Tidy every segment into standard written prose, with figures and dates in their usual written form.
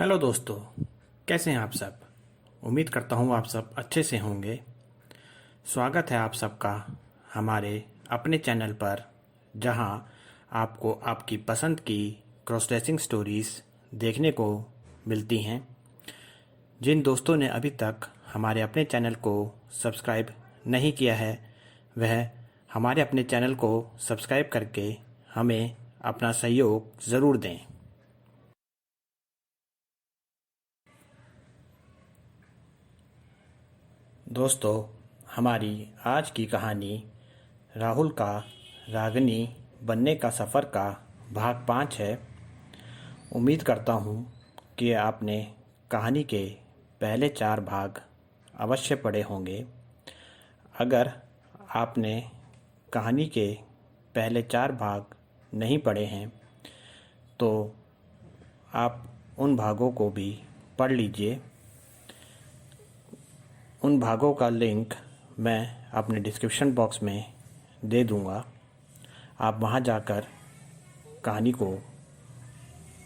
Hello दोस्तों, कैसे हैं आप सब। उम्मीद करता हूँ आप सब अच्छे से होंगे। स्वागत है आप सबका हमारे अपने चैनल पर, जहां आपको आपकी पसंद की क्रॉस ड्रेसिंग स्टोरीज़ देखने को मिलती हैं। जिन दोस्तों ने अभी तक हमारे अपने चैनल को सब्सक्राइब नहीं किया है, वह हमारे अपने चैनल को सब्सक्राइब करके हमें अपना सहयोग ज़रूर दें। दोस्तों, हमारी आज की कहानी राहुल का रागिनी बनने का सफ़र का भाग 5 है। उम्मीद करता हूँ कि आपने कहानी के पहले 4 भाग अवश्य पढ़े होंगे। अगर आपने कहानी के पहले 4 भाग नहीं पढ़े हैं तो आप उन भागों को भी पढ़ लीजिए। उन भागों का लिंक मैं अपने डिस्क्रिप्शन बॉक्स में दे दूँगा। आप वहाँ जाकर कहानी को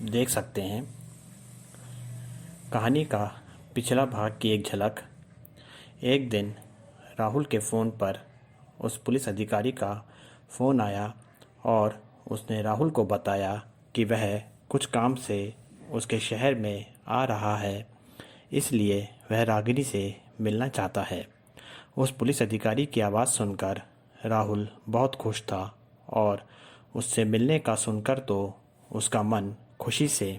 देख सकते हैं। कहानी का पिछला भाग की एक झलक। एक दिन राहुल के फ़ोन पर उस पुलिस अधिकारी का फ़ोन आया और उसने राहुल को बताया कि वह कुछ काम से उसके शहर में आ रहा है, इसलिए वह रागिनी से मिलना चाहता है। उस पुलिस अधिकारी की आवाज़ सुनकर राहुल बहुत खुश था और उससे मिलने का सुनकर तो उसका मन खुशी से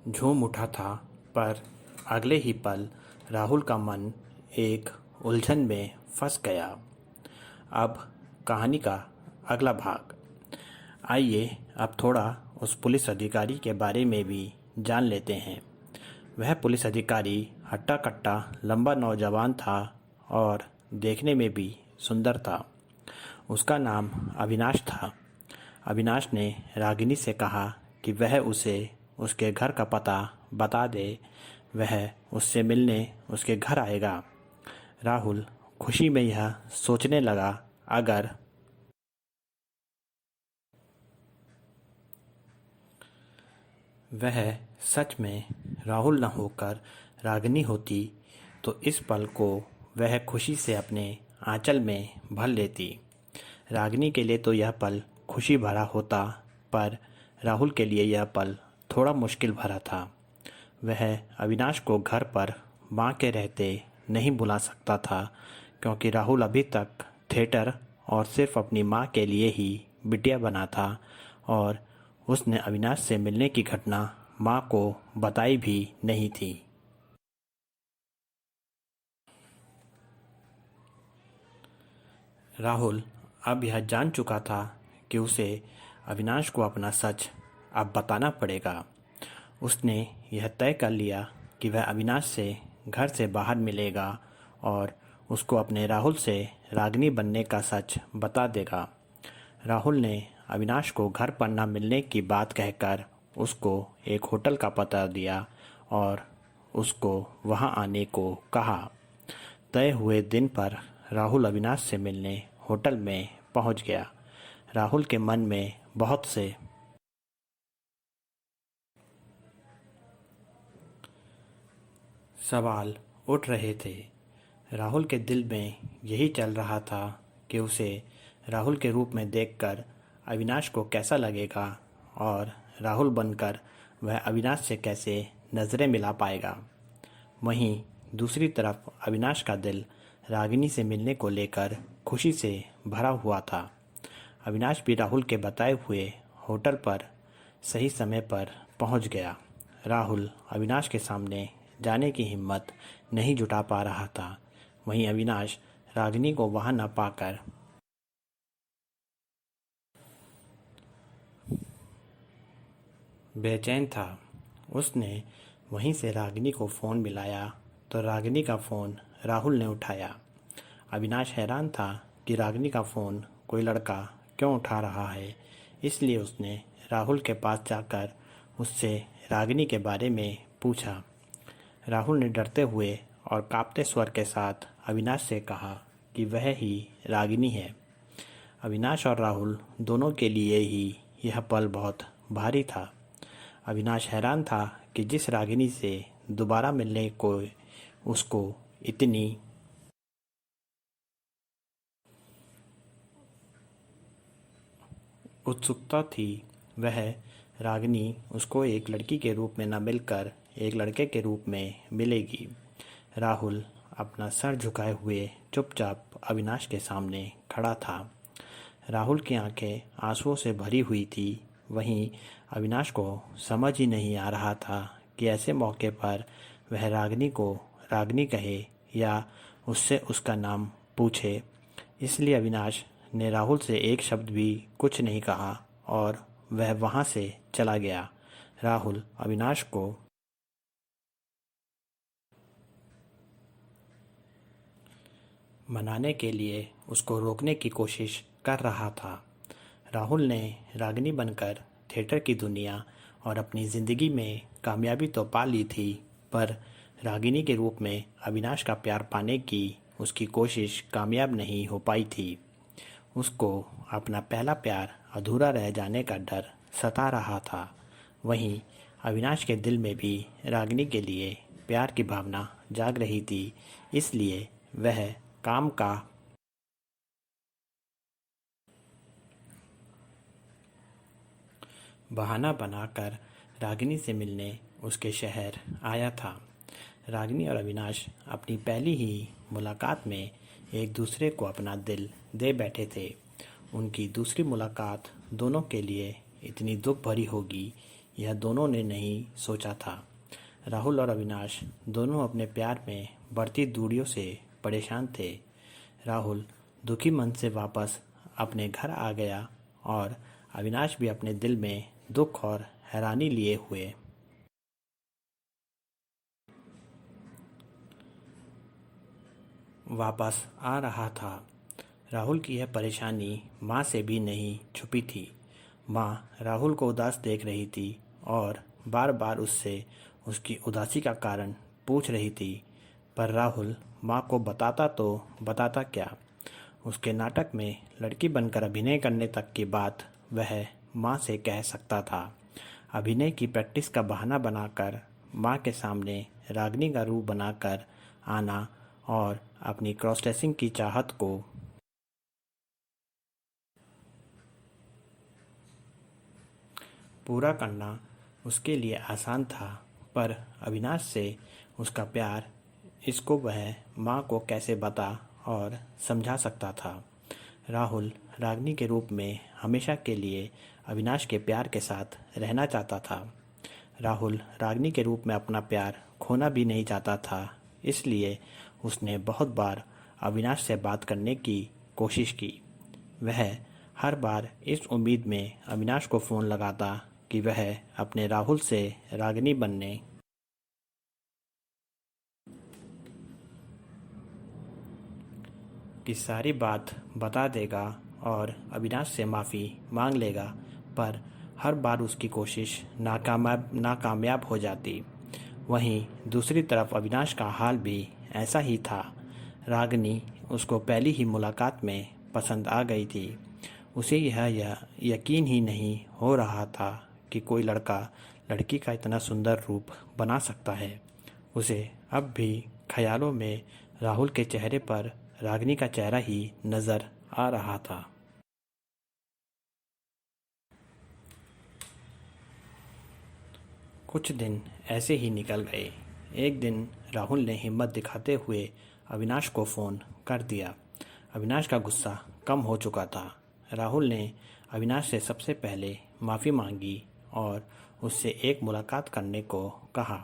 झूम उठा था। पर अगले ही पल राहुल का मन एक उलझन में फंस गया। अब कहानी का अगला भाग। आइए अब थोड़ा उस पुलिस अधिकारी के बारे में भी जान लेते हैं। वह पुलिस अधिकारी हट्टा कट्टा लंबा नौजवान था और देखने में भी सुंदर था। उसका नाम अविनाश था। अविनाश ने रागिनी से कहा कि वह उसे उसके घर का पता बता दे। वह उससे मिलने उसके घर आएगा। राहुल खुशी में यह सोचने लगा, अगर वह सच में राहुल न होकर रागिनी होती तो इस पल को वह खुशी से अपने आंचल में भर लेती। रागिनी के लिए तो यह पल खुशी भरा होता, पर राहुल के लिए यह पल थोड़ा मुश्किल भरा था। वह अविनाश को घर पर माँ के रहते नहीं बुला सकता था, क्योंकि राहुल अभी तक थिएटर और सिर्फ अपनी माँ के लिए ही बिटिया बना था और उसने अविनाश से मिलने की घटना माँ को बताई भी नहीं थी। राहुल अब यह जान चुका था कि उसे अविनाश को अपना सच अब बताना पड़ेगा। उसने यह तय कर लिया कि वह अविनाश से घर से बाहर मिलेगा और उसको अपने राहुल से रागिनी बनने का सच बता देगा। राहुल ने अविनाश को घर पर न मिलने की बात कहकर उसको एक होटल का पता दिया और उसको वहां आने को कहा। तय हुए दिन पर राहुल अविनाश से मिलने होटल में पहुंच गया। राहुल के मन में बहुत से सवाल उठ रहे थे। राहुल के दिल में यही चल रहा था कि उसे राहुल के रूप में देखकर अविनाश को कैसा लगेगा और राहुल बनकर वह अविनाश से कैसे नज़रें मिला पाएगा। वहीं दूसरी तरफ अविनाश का दिल रागिनी से मिलने को लेकर खुशी से भरा हुआ था। अविनाश भी राहुल के बताए हुए होटल पर सही समय पर पहुंच गया। राहुल अविनाश के सामने जाने की हिम्मत नहीं जुटा पा रहा था। वहीं अविनाश रागिनी को वहां न पाकर बेचैन था। उसने वहीं से रागिनी को फ़ोन मिलाया तो रागिनी का फ़ोन राहुल ने उठाया। अविनाश हैरान था कि रागिनी का फ़ोन कोई लड़का क्यों उठा रहा है, इसलिए उसने राहुल के पास जाकर उससे रागिनी के बारे में पूछा। राहुल ने डरते हुए और कांपते स्वर के साथ अविनाश से कहा कि वह ही रागिनी है। अविनाश और राहुल दोनों के लिए ही यह पल बहुत भारी था। अविनाश हैरान था कि जिस रागिनी से दोबारा मिलने को उसको इतनी उत्सुकता थी, वह रागिनी उसको एक लड़की के रूप में न मिलकर एक लड़के के रूप में मिलेगी। राहुल अपना सर झुकाए हुए चुपचाप अविनाश के सामने खड़ा था। राहुल की आंखें आंसुओं से भरी हुई थी। वहीं अविनाश को समझ ही नहीं आ रहा था कि ऐसे मौके पर वह रागिनी को रागिनी कहे या उससे उसका नाम पूछे। इसलिए अविनाश ने राहुल से एक शब्द भी कुछ नहीं कहा और वह वहाँ से चला गया। राहुल अविनाश को मनाने के लिए उसको रोकने की कोशिश कर रहा था। राहुल ने रागिनी बनकर थिएटर की दुनिया और अपनी ज़िंदगी में कामयाबी तो पा ली थी, पर रागिनी के रूप में अविनाश का प्यार पाने की उसकी कोशिश कामयाब नहीं हो पाई थी। उसको अपना पहला प्यार अधूरा रह जाने का डर सता रहा था। वहीं अविनाश के दिल में भी रागिनी के लिए प्यार की भावना जाग रही थी, इसलिए वह काम का बहाना बनाकर रागिनी से मिलने उसके शहर आया था। रागिनी और अविनाश अपनी पहली ही मुलाकात में एक दूसरे को अपना दिल दे बैठे थे। उनकी दूसरी मुलाकात दोनों के लिए इतनी दुख भरी होगी, यह दोनों ने नहीं सोचा था। राहुल और अविनाश दोनों अपने प्यार में बढ़ती दूरियों से परेशान थे। राहुल दुखी मन से वापस अपने घर आ गया और अविनाश भी अपने दिल में दुख और हैरानी लिए हुए वापस आ रहा था। राहुल की यह परेशानी माँ से भी नहीं छुपी थी। माँ राहुल को उदास देख रही थी और बार बार उससे उसकी उदासी का कारण पूछ रही थी, पर राहुल माँ को बताता क्या। उसके नाटक में लड़की बनकर अभिनय करने तक की बात वह माँ से कह सकता था। अभिनय की प्रैक्टिस का बहाना बनाकर माँ के सामने रागिनी का रूप बनाकर आना और अपनी क्रॉस ड्रेसिंग की चाहत को पूरा करना उसके लिए आसान था, पर अविनाश से उसका प्यार इसको वह माँ को कैसे बता और समझा सकता था। राहुल रागिनी के रूप में हमेशा के लिए अविनाश के प्यार के साथ रहना चाहता था। राहुल रागिनी के रूप में अपना प्यार खोना भी नहीं चाहता था, इसलिए उसने बहुत बार अविनाश से बात करने की कोशिश की। वह हर बार इस उम्मीद में अविनाश को फ़ोन लगाता कि वह अपने राहुल से रागिनी बनने की सारी बात बता देगा और अविनाश से माफ़ी मांग लेगा, पर हर बार उसकी कोशिश नाकामयाब हो जाती। वहीं दूसरी तरफ अविनाश का हाल भी ऐसा ही था। रागिनी उसको पहली ही मुलाकात में पसंद आ गई थी। उसे यह यकीन ही नहीं हो रहा था कि कोई लड़का लड़की का इतना सुंदर रूप बना सकता है। उसे अब भी ख्यालों में राहुल के चेहरे पर रागिनी का चेहरा ही नज़र आ रहा था। कुछ दिन ऐसे ही निकल गए। एक दिन राहुल ने हिम्मत दिखाते हुए अविनाश को फ़ोन कर दिया। अविनाश का गुस्सा कम हो चुका था। राहुल ने अविनाश से सबसे पहले माफ़ी मांगी और उससे एक मुलाकात करने को कहा।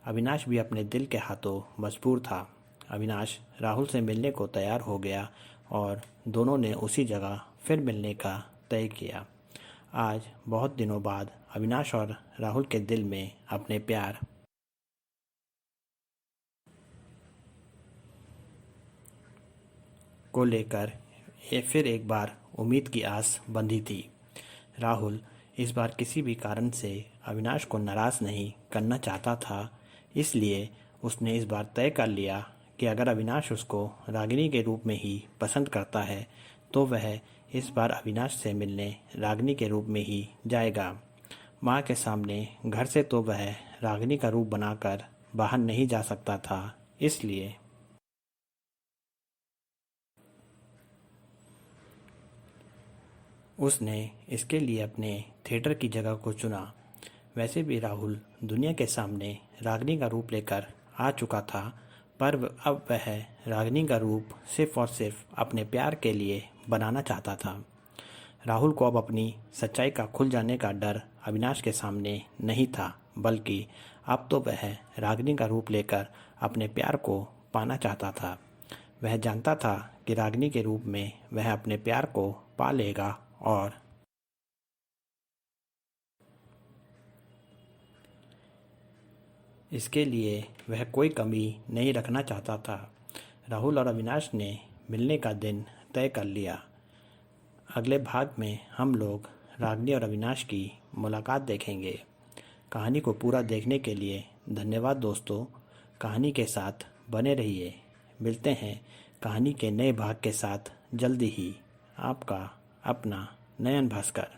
अविनाश भी अपने दिल के हाथों मजबूर था। अविनाश राहुल से मिलने को तैयार हो गया और दोनों ने उसी जगह फिर मिलने का तय किया। आज बहुत दिनों बाद अविनाश और राहुल के दिल में अपने प्यार को लेकर फिर एक बार उम्मीद की आस बंधी थी। राहुल इस बार किसी भी कारण से अविनाश को नाराज़ नहीं करना चाहता था, इसलिए उसने इस बार तय कर लिया कि अगर अविनाश उसको रागिनी के रूप में ही पसंद करता है तो वह इस बार अविनाश से मिलने रागिनी के रूप में ही जाएगा। माँ के सामने घर से तो वह रागिनी का रूप बनाकर बाहर नहीं जा सकता था, इसलिए उसने इसके लिए अपने थिएटर की जगह को चुना। वैसे भी राहुल दुनिया के सामने रागिनी का रूप लेकर आ चुका था, पर अब वह रागिनी का रूप सिर्फ और सिर्फ अपने प्यार के लिए बनाना चाहता था। राहुल को अब अपनी सच्चाई का खुल जाने का डर अविनाश के सामने नहीं था, बल्कि अब तो वह रागिनी का रूप लेकर अपने प्यार को पाना चाहता था। वह जानता था कि रागिनी के रूप में वह अपने प्यार को पा लेगा और इसके लिए वह कोई कमी नहीं रखना चाहता था। राहुल और अविनाश ने मिलने का दिन तय कर लिया। अगले भाग में हम लोग रागिनी और अविनाश की मुलाकात देखेंगे। कहानी को पूरा देखने के लिए धन्यवाद दोस्तों। कहानी के साथ बने रहिए। मिलते हैं कहानी के नए भाग के साथ जल्दी ही। आपका अपना नयन भास्कर।